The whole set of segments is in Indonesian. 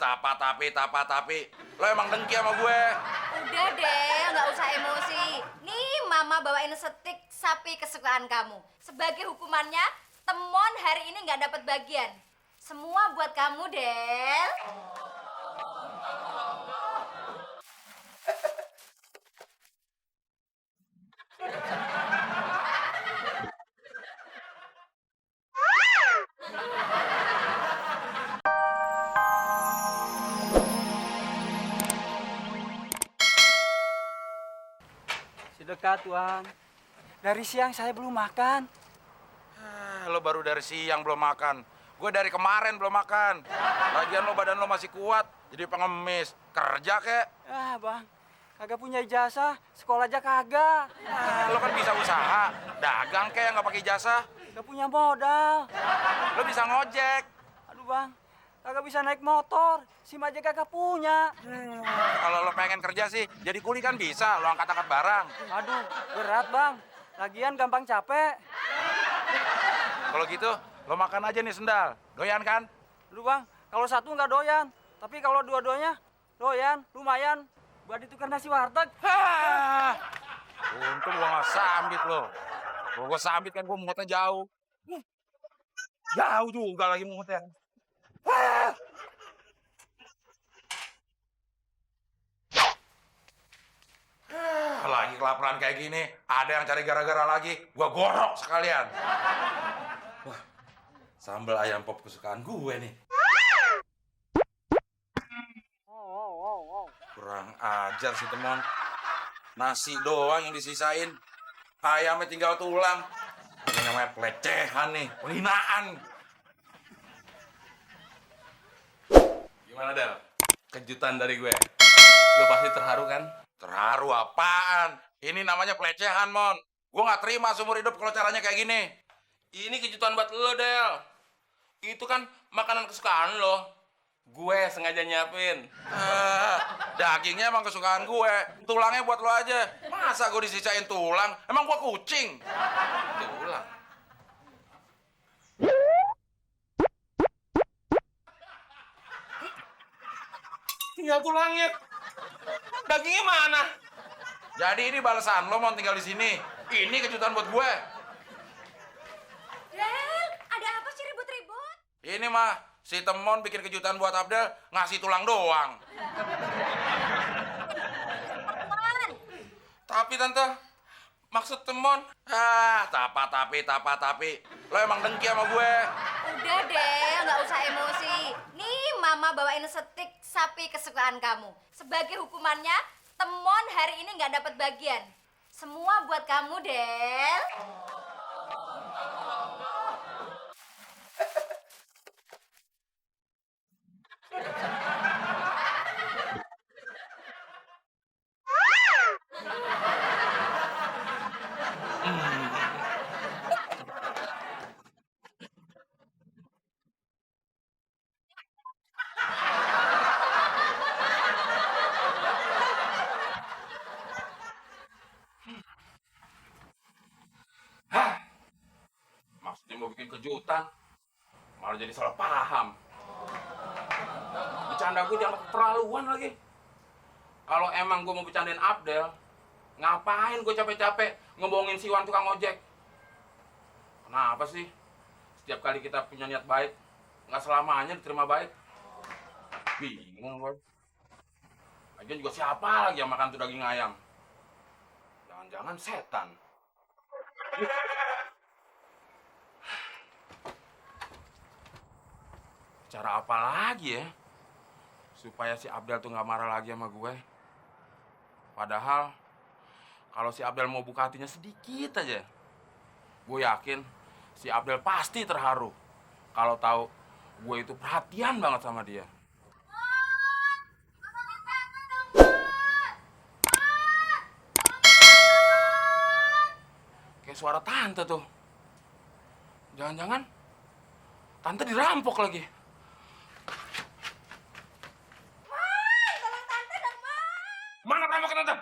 Tapa tapi. Lo emang dengki sama gue. Udah deh, nggak usah emosi. Nih, Mama bawain stik sapi kesukaan kamu. Sebagai hukumannya, Temon hari ini nggak dapat bagian. Semua buat kamu, Del. Sedekah Tuhan. Dari siang saya belum makan. Lo baru dari siang belum makan. Gue dari kemarin belum makan. Lagian lo badan lo masih kuat, jadi pengemis. Kerja kek. Ah bang, kagak punya ijazah, sekolah aja kagak. Lo kan bisa usaha. Dagang kek nggak pakai ijazah. Gak punya modal. Lo bisa ngojek. Aduh bang, kagak bisa naik motor. SIM aja kagak punya. Kalau lo pengen kerja sih, jadi kuli kan bisa. Lo angkat-angkat barang. Aduh, berat bang. Lagian gampang capek. Kalau gitu, lo makan aja nih sendal. Doyan kan? Aduh bang, kalau satu nggak doyan. Tapi kalau dua-duanya doyan, lumayan. Buat ditukar nasi warteg. Hah. Untung gua nggak sambit lo. Kalau gua sambit kan gua muatnya jauh. Jauh juga lagi muatnya. Hah. Lagi kelaparan kayak gini, ada yang cari gara-gara lagi. Gua gorok sekalian. Wah, sambal ayam pop kesukaan gue nih. Kurang ajar sih teman. Nasi doang yang disisain. Ayamnya tinggal tulang. Ini namanya pelecehan nih, penghinaan. Gimana Del? Kejutan dari gue. Lo pasti terharu kan? Terharu apaan? Ini namanya pelecehan, Mon. Gue nggak terima seumur hidup kalau caranya kayak gini. Ini kejutan buat lo Del. Itu kan makanan kesukaan lo. Gue sengaja nyiapin. Dagingnya emang kesukaan gue. Tulangnya buat lo aja. Masa gue disisain tulang? Emang gue kucing? Tulang. Tinggal tulangnya. Dagingnya mana? Jadi ini balasan lo mau tinggal di sini. Ini kejutan buat gue. Del, ada apa sih ribut-ribut? Ini mah si Temon bikin kejutan buat Abdel ngasih tulang doang. Teman, Tapi tante, maksud Temon. Tapa tapi. Lo emang dengki sama gue. udah deh, nggak usah emosi. Nih, Mama bawain stik sapi kesukaan kamu. Sebagai hukumannya, Temon hari ini nggak dapat bagian. Semua buat kamu, Del. Maksudnya mau bikin kejutan, malah jadi salah paham. Bercanda gue jangan keterlaluan lagi. Kalau emang gue mau bercandain Abdel, ngapain gue capek-capek ngebohongin si Wan tukang ojek? Kenapa sih? Setiap kali kita punya niat baik, nggak selamanya diterima baik. Bingung gue. Lagian juga siapa lagi yang makan tuh daging ayam? Jangan-jangan setan. Cara apa lagi ya supaya si Abdel tuh nggak marah lagi sama gue? Padahal kalau si Abdel mau buka hatinya sedikit aja, gue yakin si Abdel pasti terharu kalau tahu gue itu perhatian banget sama dia. Kayak suara tante tuh. Jangan-jangan tante dirampok lagi. Mana perampok tante?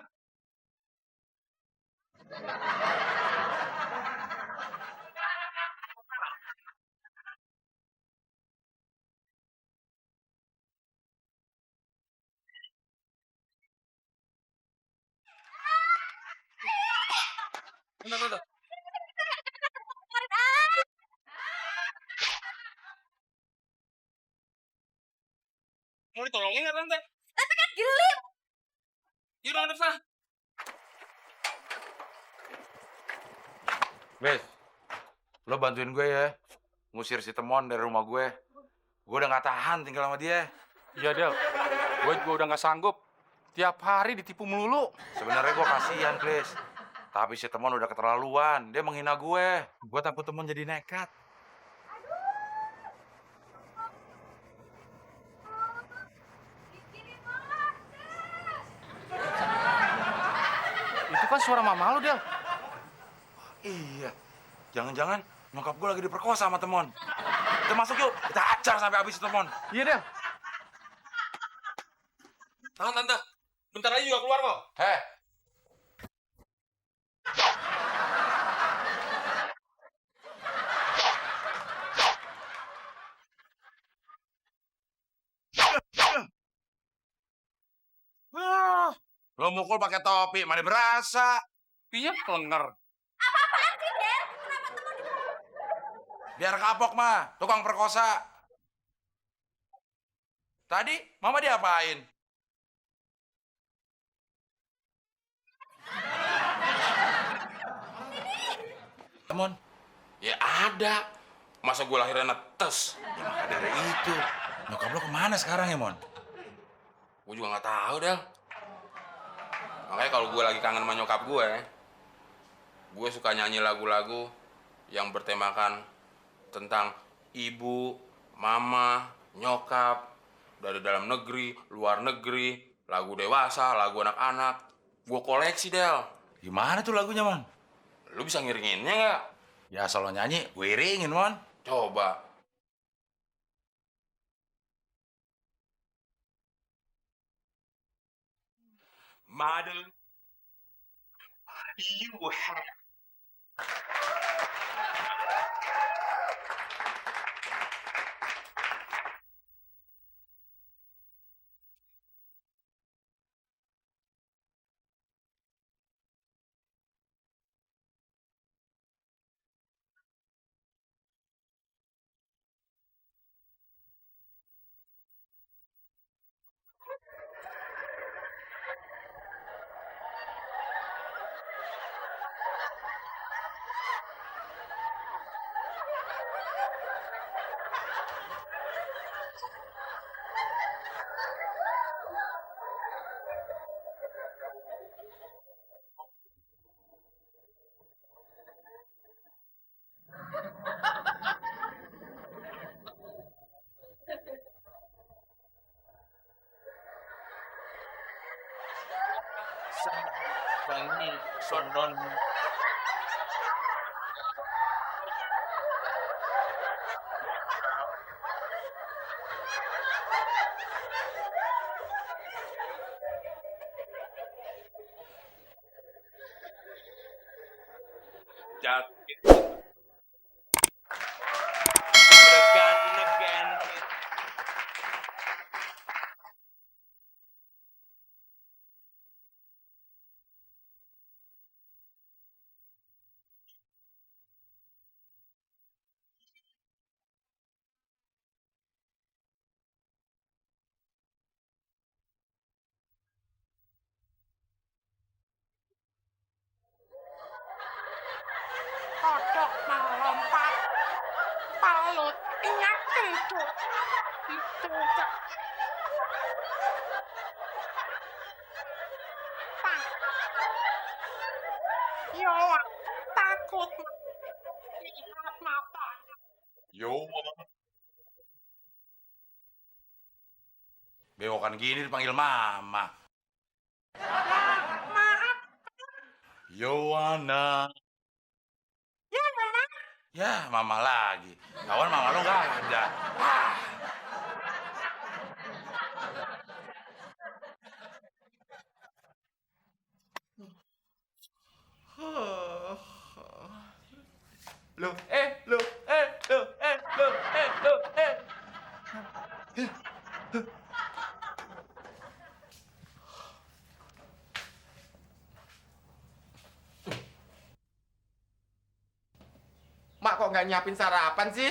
bentar. Mau ditolongin nggak tante? Tapi kan geli. Yaudah, udah sana. Bes, lo bantuin gue ya, ngusir si Temon dari rumah gue. Gue udah nggak tahan tinggal sama dia. Iya, Del. Gue juga udah nggak sanggup. Tiap hari ditipu melulu. Sebenarnya gue kasihan, Chris. Tapi si Temon udah keterlaluan. Dia menghina gue. Gue takut Temon jadi nekat. Itu kan suara mama lu, Del. Iya, jangan-jangan nyokap gue lagi diperkosa sama Temon. Kita masuk yuk, kita acar sampai habis si Temon. Iya, Del. Tahan tante, bentar lagi juga keluar kok. Heh, lo mukul pakai topi, mana berasa? Iya, kelenger. Apaan sih, Del? Kenapa temen itu? Biar kapok mah, tukang perkosa. Tadi mama diapain? Temon, Ya ada. Masa gue lahirnya netes? ya maka dari itu. Nyokap lo kemana sekarang ya, Mon? Gue juga nggak tahu, Del. Makanya kalau gue lagi kangen sama nyokap gue suka nyanyi lagu-lagu yang bertemakan tentang ibu, mama, nyokap, dari dalam negeri, luar negeri, lagu dewasa, lagu anak-anak. Gue koleksi, Del. Gimana tuh lagunya, Mon? Lu bisa ngiringinnya nggak? Ya asal lo nyanyi, gue iringin, Mon. Coba. Mother, you have Bangin, sondon. jatuh. Negan. Kodok melompat, pelutnya itu Pak. Yo, takut lihat matanya. Yo. Bewokan gini dipanggil mama. Maaf, Yowana. ya mama. Ya, mama lagi. Kawan mama lo nggak ada. Loh, loh. nggak nyiapin sarapan sih?